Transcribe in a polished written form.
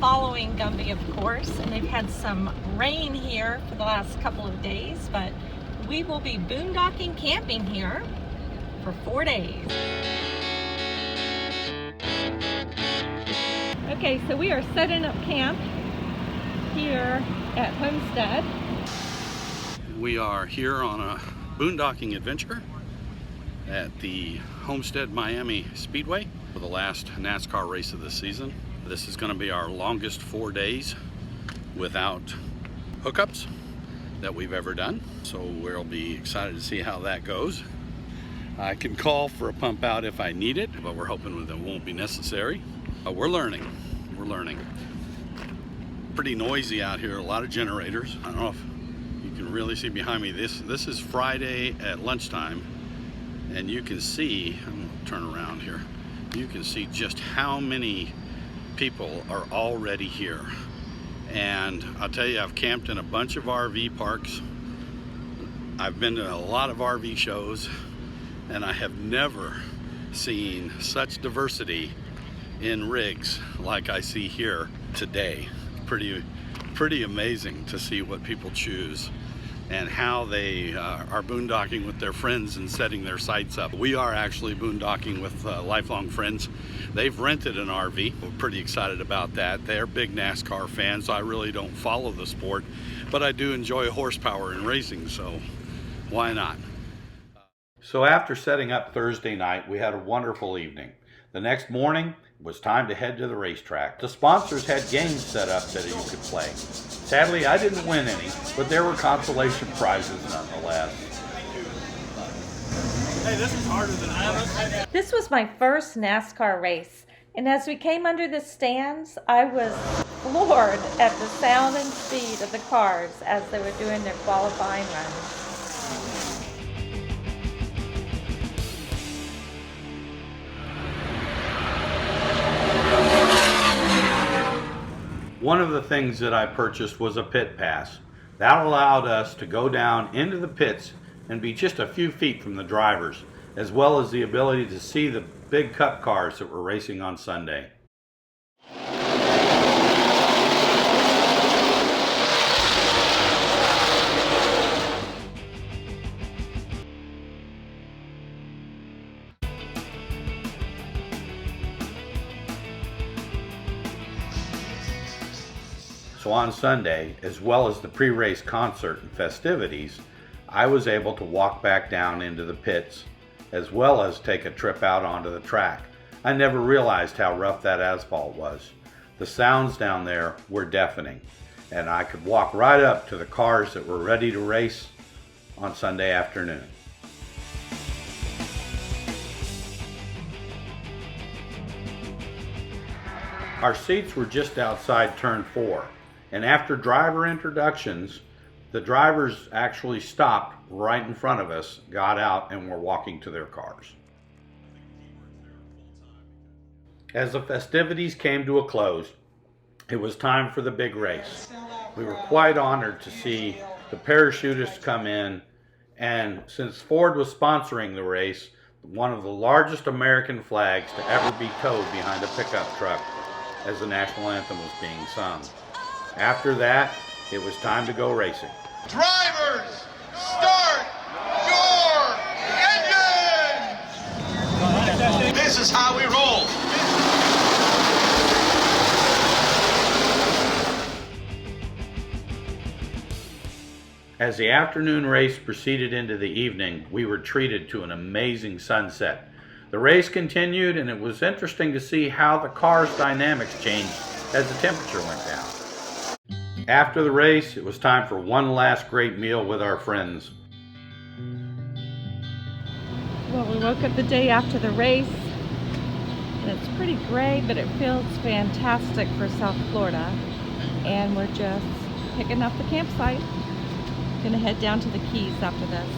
following Gumby, of course, and they've had some rain here for the last couple of days, but we will be boondocking camping here for 4 days. Okay, so we are setting up camp here at Homestead. We are here on a boondocking adventure at the Homestead Miami Speedway for the last NASCAR race of the season. This is going to be our longest 4 days without hookups that we've ever done. So we'll be excited to see how that goes. I can call for a pump out if I need it, but we're hoping that won't be necessary. We're learning. Pretty noisy out here, a lot of generators. I don't know if you can really see behind me. This is Friday at lunchtime, and you can see, I'm gonna turn around here, you can see just how many people are already here. And I'll tell you, I've camped in a bunch of RV parks. I've been to a lot of RV shows, and I have never seen such diversity in rigs like I see here today. Pretty amazing to see what people choose and how they are boondocking with their friends and setting their sights up. We are actually boondocking with lifelong friends. They've rented an RV. We're pretty excited about that. They're big NASCAR fans. I really don't follow the sport, but I do enjoy horsepower and racing, so why not? So after setting up Thursday night, we had a wonderful evening. The next morning, it was time to head to the racetrack. The sponsors had games set up that you could play. Sadly, I didn't win any, but there were consolation prizes nonetheless. Hey, this is harder than I ever. This was my first NASCAR race, and as we came under the stands, I was floored at the sound and speed of the cars as they were doing their qualifying runs. One of the things that I purchased was a pit pass. That allowed us to go down into the pits and be just a few feet from the drivers, as well as the ability to see the big cup cars that were racing on Sunday. So on Sunday, as well as the pre-race concert and festivities, I was able to walk back down into the pits, as well as take a trip out onto the track. I never realized how rough that asphalt was. The sounds down there were deafening, and I could walk right up to the cars that were ready to race on Sunday afternoon. Our seats were just outside turn 4. And after driver introductions, the drivers actually stopped right in front of us, got out, and were walking to their cars. As the festivities came to a close, it was time for the big race. We were quite honored to see the parachutists come in, and since Ford was sponsoring the race, one of the largest American flags to ever be towed behind a pickup truck as the national anthem was being sung. After that, it was time to go racing. Drivers, start your engines! This is how we roll. As the afternoon race proceeded into the evening, we were treated to an amazing sunset. The race continued, and it was interesting to see how the car's dynamics changed as the temperature went down. After the race, it was time for one last great meal with our friends. Well, we woke up the day after the race, and it's pretty gray, but it feels fantastic for South Florida. And we're just picking up the campsite. Gonna head down to the Keys after this.